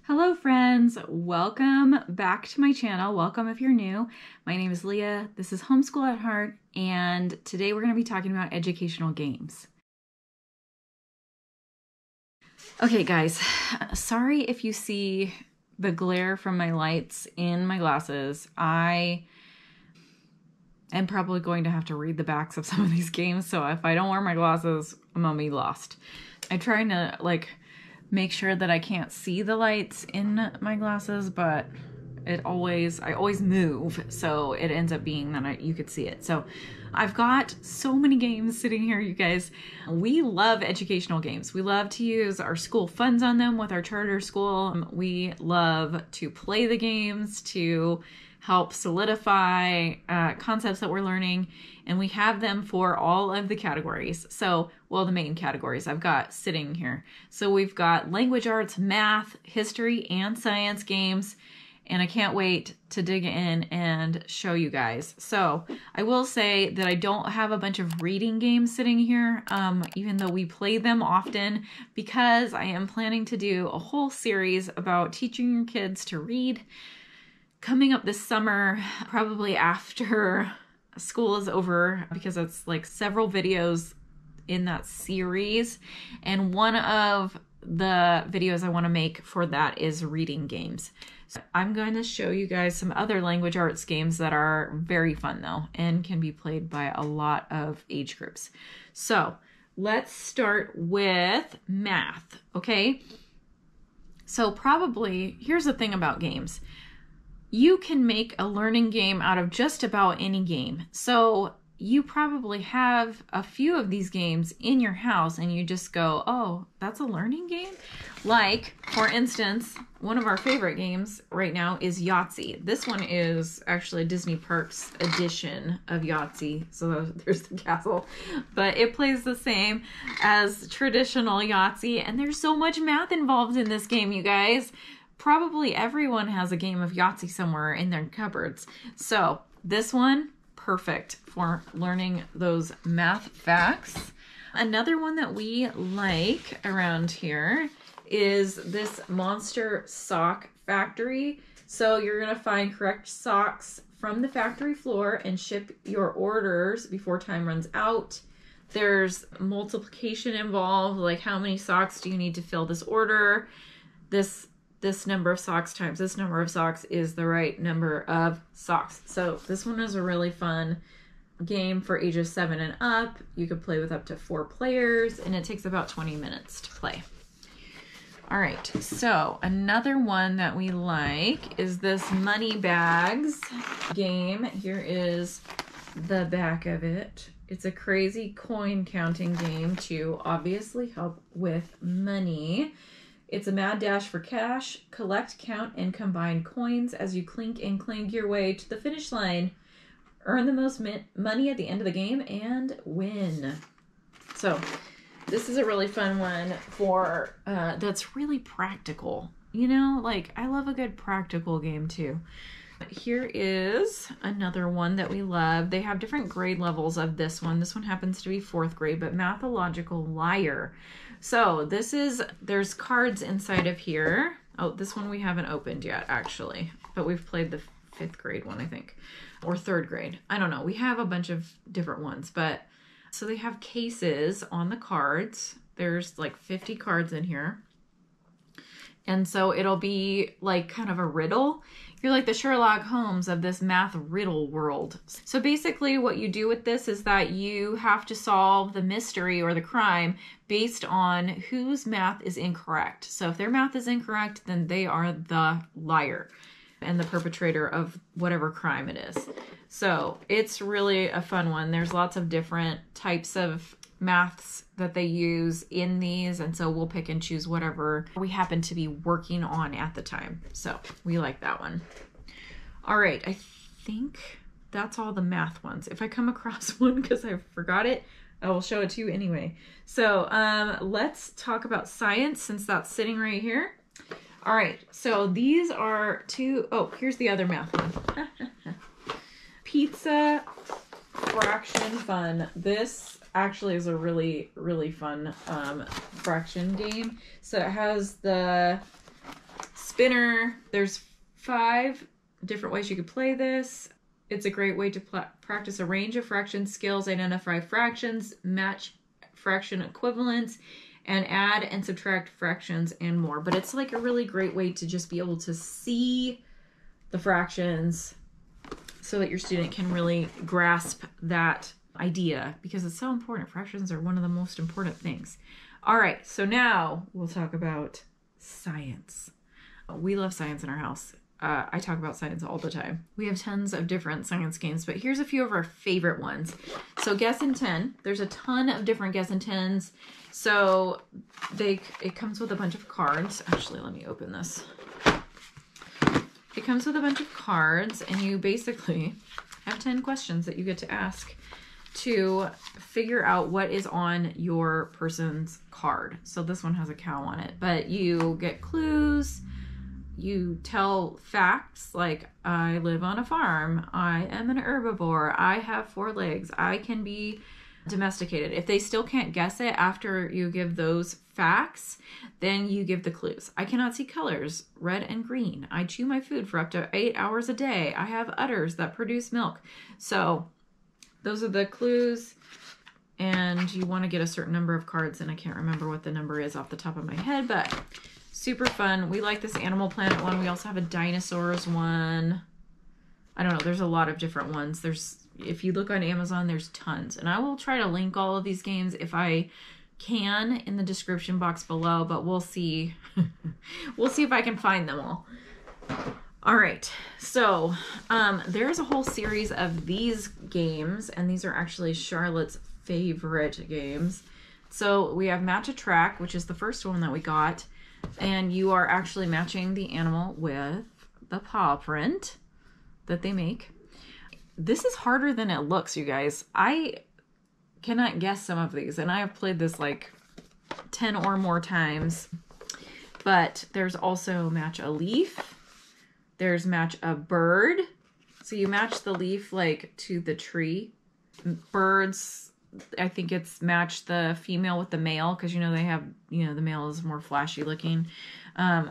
Hello friends, welcome back to my channel. Welcome if you're new. My name is Leah, this is Homeschool at Heart, and today we're going to be talking about educational games. Okay guys, sorry if you see the glare from my lights in my glasses. I am probably going to have to read the backs of some of these games, so if I don't wear my glasses, I'm gonna be lost. I'm trying to make sure that I can't see the lights in my glasses, but I always move, so it ends up being that you could see it. So I've got so many games sitting here, you guys. We love educational games. We love to use our school funds on them with our charter school. We love to play the games to help solidify concepts that we're learning, and we have them for all of the categories. So, well, the main categories I've got sitting here. So we've got language arts, math, history, and science games, and I can't wait to dig in and show you guys. So I will say that I don't have a bunch of reading games sitting here, even though we play them often, because I am planning to do a whole series about teaching your kids to read coming up this summer, probably after school is over, because it's like several videos in that series. And one of the videos I want to make for that is reading games. So I'm going to show you guys some other language arts games that are very fun though, and can be played by a lot of age groups. So let's start with math, okay? So probably, here's the thing about games. You can make a learning game out of just about any game. So you probably have a few of these games in your house and you just go, oh, that's a learning game? Like, for instance, one of our favorite games right now is Yahtzee. This one is actually a Disney Parks edition of Yahtzee. So there's the castle, but it plays the same as traditional Yahtzee. And there's so much math involved in this game, you guys. Probably everyone has a game of Yahtzee somewhere in their cupboards. So this one, perfect for learning those math facts. Another one that we like around here is this Monster Sock Factory. So you're gonna find correct socks from the factory floor and ship your orders before time runs out. There's multiplication involved, like how many socks do you need to fill this order? This number of socks times this number of socks is the right number of socks. So this one is a really fun game for ages 7 and up. You could play with up to 4 players, and it takes about 20 minutes to play. All right, so another one that we like is this Money Bags game. Here is the back of it. It's a crazy coin counting game to obviously help with money. It's a mad dash for cash. Collect, count, and combine coins as you clink and clank your way to the finish line. Earn the most money at the end of the game and win. So this is a really fun one for that's really practical. You know, like I love a good practical game too. Here is another one that we love. They have different grade levels of this one. This one happens to be 4th grade, but Mythological Liar. So there's cards inside of here. Oh, this one we haven't opened yet, actually, but we've played the 5th grade one, I think, or 3rd grade. I don't know. We have a bunch of different ones, but so they have cases on the cards. There's like 50 cards in here. And so it'll be like kind of a riddle. You're like the Sherlock Holmes of this math riddle world. So basically what you do with this is that you have to solve the mystery or the crime based on whose math is incorrect. So if their math is incorrect, then they are the liar and the perpetrator of whatever crime it is. So it's really a fun one. There's lots of different types of maths that they use in these, and so we'll pick and choose whatever we happen to be working on at the time. So we like that one. All right, I think that's all the math ones. If I come across one because I forgot it, I will show it to you anyway. So let's talk about science, since that's sitting right here. All right, so these are two, oh, here's the other math one. Pizza fraction fun. This actually is a really, really fun fraction game. So it has the spinner. There's 5 different ways you could play this. It's a great way to practice a range of fraction skills, identify fractions, match fraction equivalents, and add and subtract fractions and more. But it's like a really great way to just be able to see the fractions so that your student can really grasp that idea, because it's so important. Fractions are one of the most important things. All right, so now we'll talk about science. We love science in our house. I talk about science all the time. We have tons of different science games, but here's a few of our favorite ones. So Guess in 10. There's a ton of different Guess in 10s. So it comes with a bunch of cards. Actually, let me open this. It comes with a bunch of cards, and you basically have 10 questions that you get to ask to figure out what is on your person's card. So this one has a cow on it, but you get clues. You tell facts like, I live on a farm, I am an herbivore, I have 4 legs, I can be domesticated. If they still can't guess it after you give those facts, then you give the clues. I cannot see colors, red and green. I chew my food for up to 8 hours a day. I have udders that produce milk. So those are the clues, and you want to get a certain number of cards, and I can't remember what the number is off the top of my head, but super fun. We like this Animal Planet one. We also have a dinosaurs one. I don't know. There's a lot of different ones. If you look on Amazon, there's tons. And I will try to link all of these games if I can in the description box below, but we'll see. We'll see if I can find them all. All right. So there's a whole series of these games, and these are actually Charlotte's favorite games. So we have Match a Track, which is the first one that we got. And you are actually matching the animal with the paw print that they make. This is harder than it looks, you guys. I cannot guess some of these, and I have played this like 10 or more times. But there's also Match a Leaf. There's Match a Bird. So you match the leaf like to the tree. Birds, I think it's match the female with the male, because they have, the male is more flashy looking.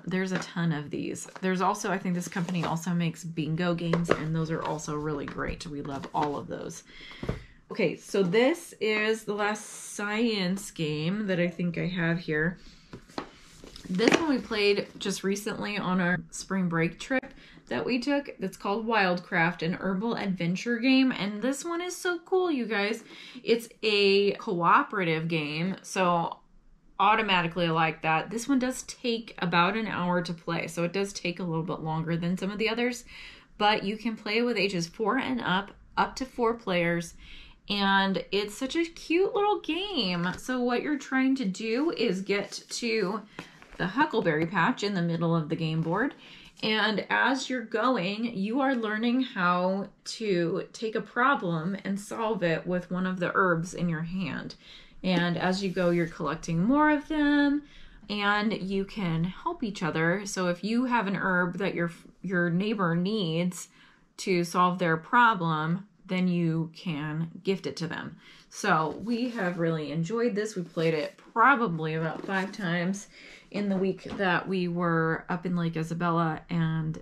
There's a ton of these. There's also, I think this company also makes bingo games, and those are also really great. We love all of those. Okay, so this is the last science game that I think I have here. This one we played just recently on our spring break trip that we took. That's called Wildcraft, an herbal adventure game. And this one is so cool, you guys. It's a cooperative game, so automatically I like that. This one does take about an hour to play, so it does take a little bit longer than some of the others, but you can play with ages 4 and up to 4 players. And it's such a cute little game. So what you're trying to do is get to the Huckleberry Patch in the middle of the game board. And as you're going, you are learning how to take a problem and solve it with one of the herbs in your hand. And as you go, you're collecting more of them, and you can help each other. So if you have an herb that your neighbor needs to solve their problem, then you can gift it to them. So we have really enjoyed this. We played it probably about 5 times in the week that we were up in Lake Isabella, and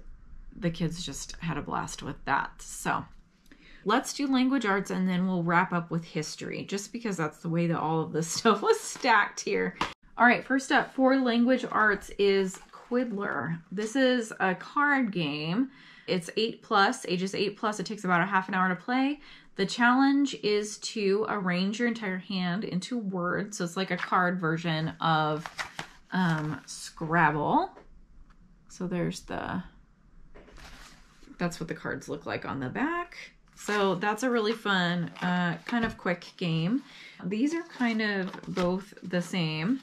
the kids just had a blast with that. So let's do language arts, and then we'll wrap up with history, just because that's the way that all of this stuff was stacked here. All right, first up for language arts is Quiddler. This is a card game. It's 8+, ages 8+. It takes about a half an hour to play. The challenge is to arrange your entire hand into words. So it's like a card version of Scrabble. So that's what the cards look like on the back. So that's a really fun, kind of quick game. These are kind of both the same.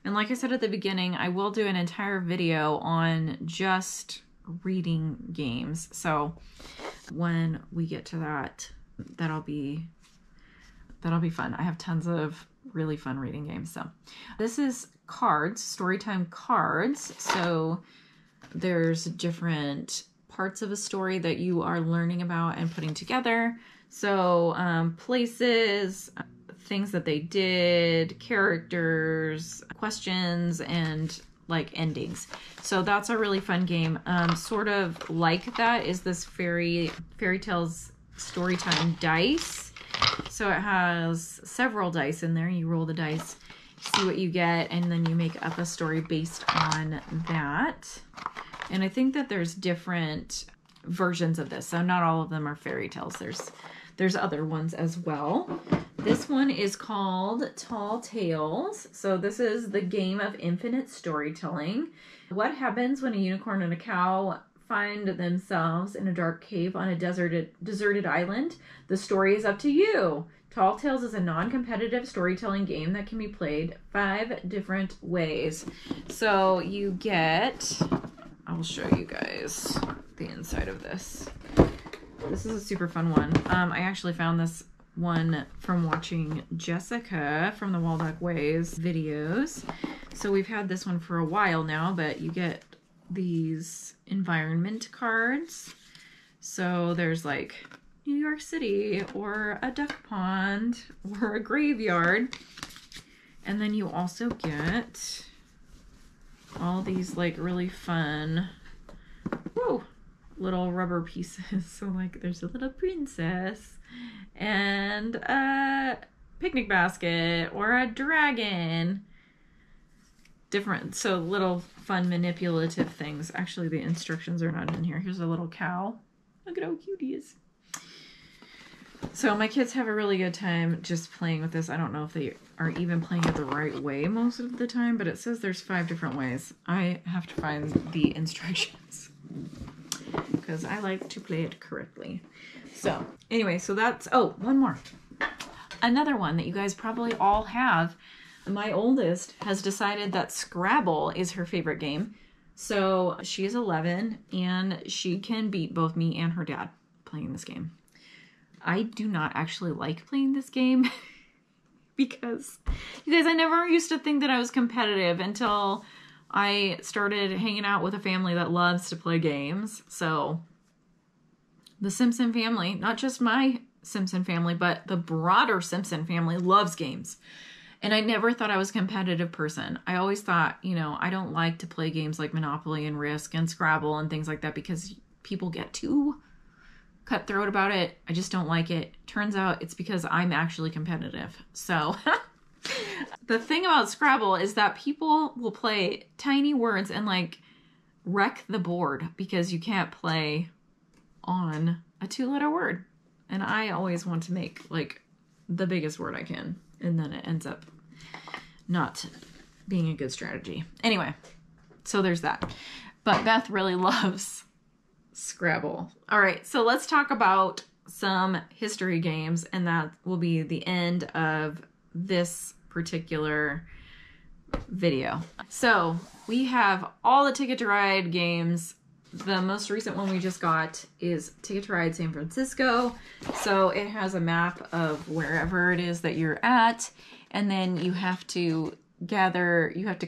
And like I said at the beginning, I will do an entire video on just reading games. So when we get to that, that'll be fun. I have tons of really fun reading games. So this is cards, storytime cards. So there's different parts of a story that you are learning about and putting together. So places, things that they did, characters, questions, and like endings. So that's a really fun game. Sort of like that is this fairy tales storytime dice. So it has several dice in there. You roll the dice, see what you get, and then you make up a story based on that. And I think that there's different versions of this. So not all of them are fairy tales. There's other ones as well. This one is called Tall Tales. So this is the game of infinite storytelling. What happens when a unicorn and a cow find themselves in a dark cave on a deserted island? The story is up to you. Tall Tales is a non-competitive storytelling game that can be played 5 different ways. So you get, I'll show you guys the inside of this. This is a super fun one. I actually found this one from watching Jessica from the Waldock Ways videos. So we've had this one for a while now, but you get these environment cards. So there's like New York City or a duck pond or a graveyard. And then you also get all these like really fun, whoa, little rubber pieces. So like there's a little princess and a picnic basket or a dragon. Different, so little fun manipulative things. Actually, the instructions are not in here. Here's a little cow. Look at how cute he is. So my kids have a really good time just playing with this. I don't know if they are even playing it the right way most of the time, but it says there's 5 different ways. I have to find the instructions because I like to play it correctly. So anyway, so that's, oh, one more. Another one that you guys probably all have. My oldest has decided that Scrabble is her favorite game. So she is 11 and she can beat both me and her dad playing this game. I do not actually like playing this game because, you guys, I never used to think that I was competitive until I started hanging out with a family that loves to play games. So the Simpson family, not just my Simpson family, but the broader Simpson family loves games. And I never thought I was a competitive person. I always thought, you know, I don't like to play games like Monopoly and Risk and Scrabble and things like that because people get too cutthroat about it. I just don't like it. Turns out it's because I'm actually competitive. So the thing about Scrabble is that people will play tiny words and like wreck the board because you can't play on a 2-letter word. And I always want to make like the biggest word I can. And then it ends up not being a good strategy. Anyway, so there's that. But Beth really loves Scrabble. All right, so let's talk about some history games, and that will be the end of this particular video. So we have all the Ticket to Ride games. The most recent one we just got is Ticket to Ride San Francisco. So it has a map of wherever it is that you're at, and then you have to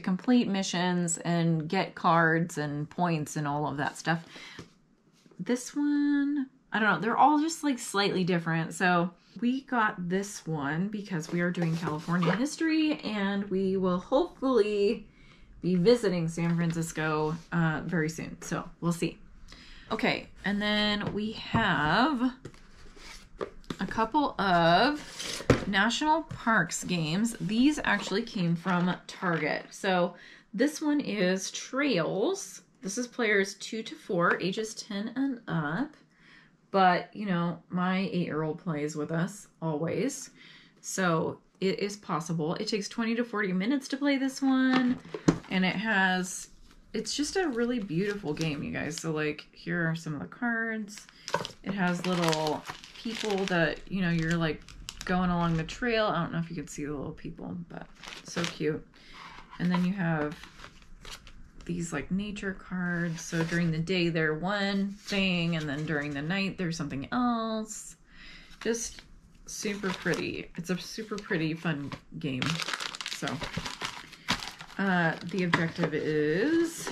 complete missions and get cards and points and all of that stuff. This one, I don't know, they're all just like slightly different. So we got this one because we are doing California history, and we will hopefully be visiting San Francisco very soon. So we'll see. Okay, and then we have a couple of national parks games. These actually came from Target. So this one is Trails. This is players 2 to 4, ages 10 and up. But, you know, my 8-year-old plays with us always. So it is possible. It takes 20 to 40 minutes to play this one. And it's just a really beautiful game, you guys. So, like, here are some of the cards. It has little people that, you know, you're, like, going along the trail. I don't know if you can see the little people, but so cute. And then you have these, like, nature cards. So during the day, they're one thing, and then during the night, there's something else. Just super pretty. It's a super pretty, fun game. So the objective is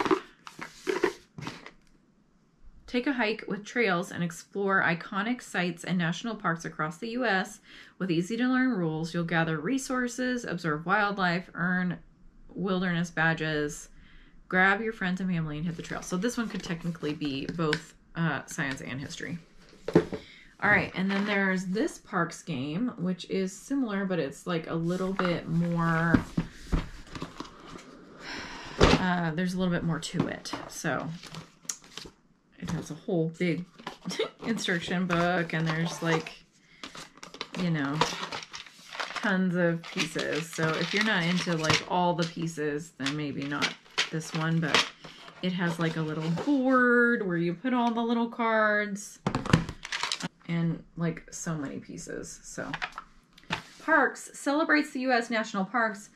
take a hike with Trails and explore iconic sites and national parks across the U.S. With easy-to-learn rules, you'll gather resources, observe wildlife, earn wilderness badges, grab your friends and family and hit the trail. So this one could technically be both science and history. All right, and then there's this parks game, which is similar, but it's like a little bit more, there's a little bit more to it. So it has a whole big instruction book, and there's like, you know, tons of pieces. So if you're not into like all the pieces, then maybe not this one, but it has like a little board where you put all the little cards and like so many pieces. So Parks celebrates the U.S. national parks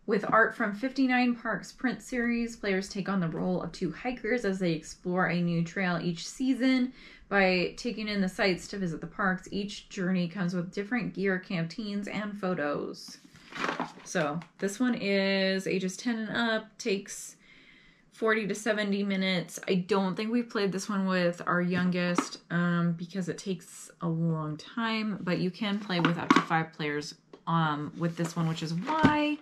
with art from 59 parks print series. Players take on the role of 2 hikers as they explore a new trail each season by taking in the sights to visit the parks. Each journey comes with different gear, canteens, and photos. So this one is ages 10 and up, takes 40 to 70 minutes. I don't think we've played this one with our youngest because it takes a long time, but you can play with up to 5 players with this one, which is why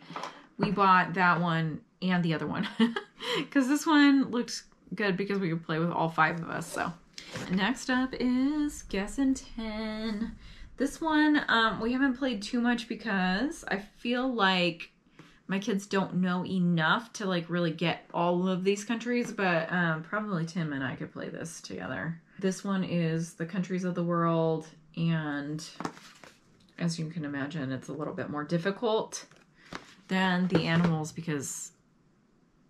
we bought that one and the other one because this one looks good because we could play with all 5 of us. So next up is Guess in 10. This one we haven't played too much because I feel like my kids don't know enough to like really get all of these countries, but probably Tim and I could play this together. This one is the countries of the world, and as you can imagine, it's a little bit more difficult than the animals because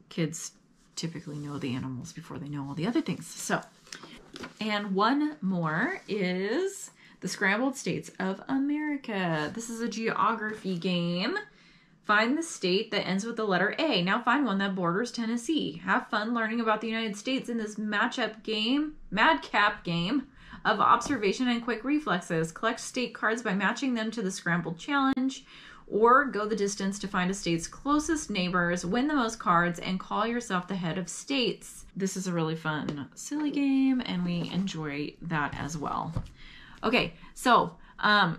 kids typically know the animals before they know all the other things. So, and one more is the Scrambled States of America. This is a geography game. Find the state that ends with the letter A. Now find one that borders Tennessee. Have fun learning about the United States in this madcap game of observation and quick reflexes. Collect state cards by matching them to the Scrambled challenge, or go the distance to find a state's closest neighbors, win the most cards, and call yourself the head of states. This is a really fun, silly game, and we enjoy that as well. Okay, so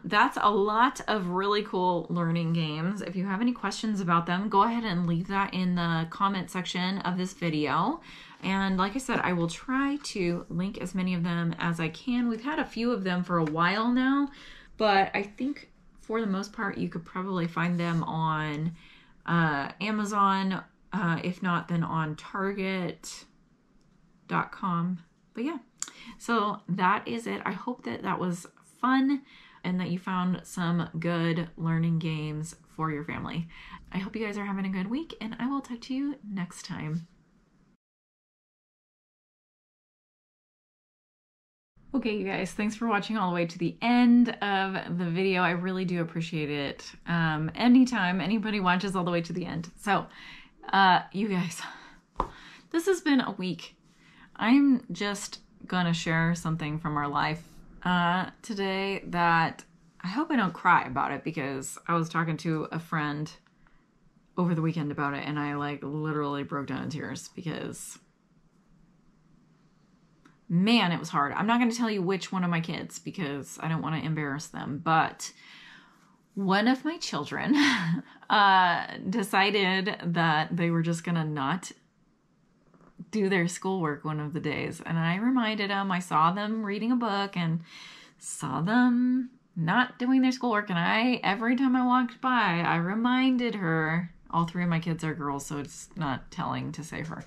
that's a lot of really cool learning games. If you have any questions about them, go ahead and leave that in the comment section of this video. And like I said, I will try to link as many of them as I can. We've had a few of them for a while now, but I think for the most part, you could probably find them on Amazon. If not, then on Target.com. But yeah, so that is it. I hope that that was fun and that you found some good learning games for your family. I hope you guys are having a good week, and I will talk to you next time. Okay, you guys, thanks for watching all the way to the end of the video. I really do appreciate it. Anytime anybody watches all the way to the end. So, you guys, this has been a week. I'm just gonna share something from our life today that I hope I don't cry about it, because I was talking to a friend over the weekend about it and I like literally broke down in tears because, man, it was hard. I'm not going to tell you which one of my kids because I don't want to embarrass them, but one of my children decided that they were just going to not do their schoolwork one of the days. And I reminded them, I saw them reading a book and saw them not doing their schoolwork. And every time I walked by, I reminded her. All 3 of my kids are girls, so it's not telling to say her.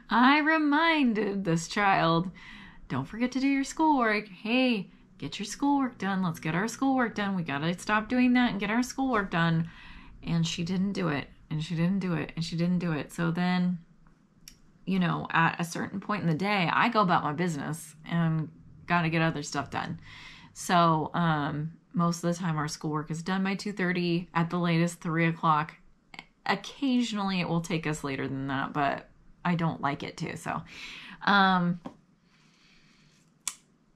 I reminded this child, don't forget to do your schoolwork. Hey, get your schoolwork done. Let's get our schoolwork done. We got to stop doing that and get our schoolwork done. And she didn't do it. And she didn't do it, and she didn't do it. So then, you know, at a certain point in the day, I go about my business and got to get other stuff done. So most of the time our schoolwork is done by 2:30, at the latest 3 o'clock. Occasionally it will take us later than that, but I don't like it to.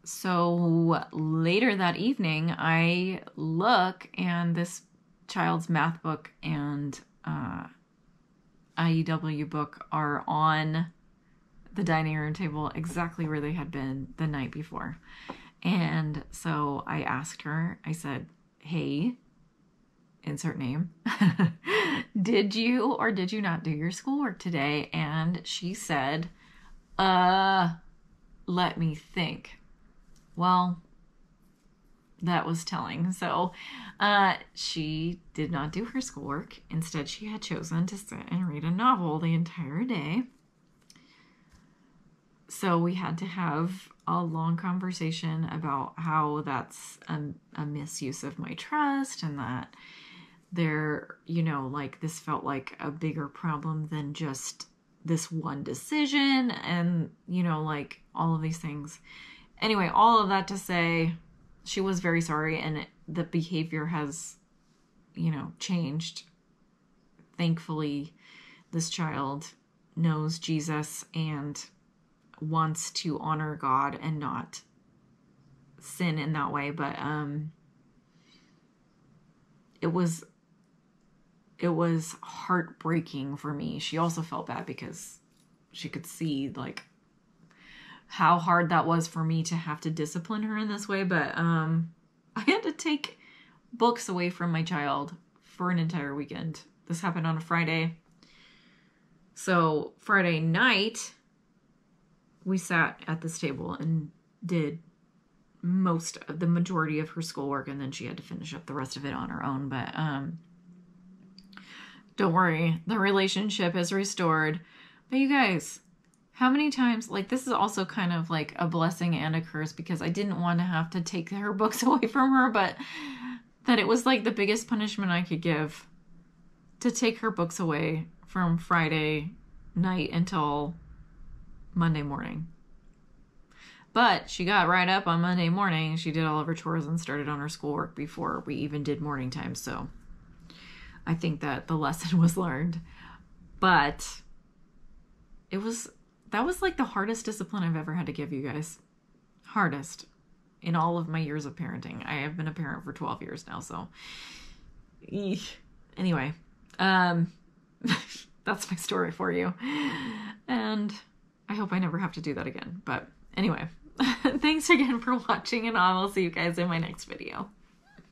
So later that evening, I look and this child's math book and IEW book are on the dining room table exactly where they had been the night before. And so I asked her, I said, hey, insert name, did you or did you not do your schoolwork today? And she said, let me think. Well, that was telling. So she did not do her schoolwork. Instead, she had chosen to sit and read a novel the entire day. So we had to have a long conversation about how that's a misuse of my trust, and that there, you know, like this felt like a bigger problem than just this one decision, and, you know, like all of these things. Anyway, all of that to say, she was very sorry, and the behavior has, you know, changed. Thankfully, this child knows Jesus and wants to honor God and not sin in that way. But it was heartbreaking for me. She also felt bad because she could see like how hard that was for me to have to discipline her in this way. But I had to take books away from my child for an entire weekend. This happened on a Friday. So Friday night, we sat at this table and did the majority of her schoolwork, and then she had to finish up the rest of it on her own. But don't worry, the relationship is restored. But you guys, how many times, like, this is also kind of like a blessing and a curse, because I didn't want to have to take her books away from her, but that it was like the biggest punishment I could give to take her books away from Friday night until Monday morning. But she got right up on Monday morning. She did all of her chores and started on her schoolwork before we even did morning time. So I think that the lesson was learned. But that was like the hardest discipline I've ever had to give you guys. Hardest in all of my years of parenting. I have been a parent for 12 years now, so anyway, that's my story for you. And I hope I never have to do that again. But anyway, thanks again for watching, and I will see you guys in my next video.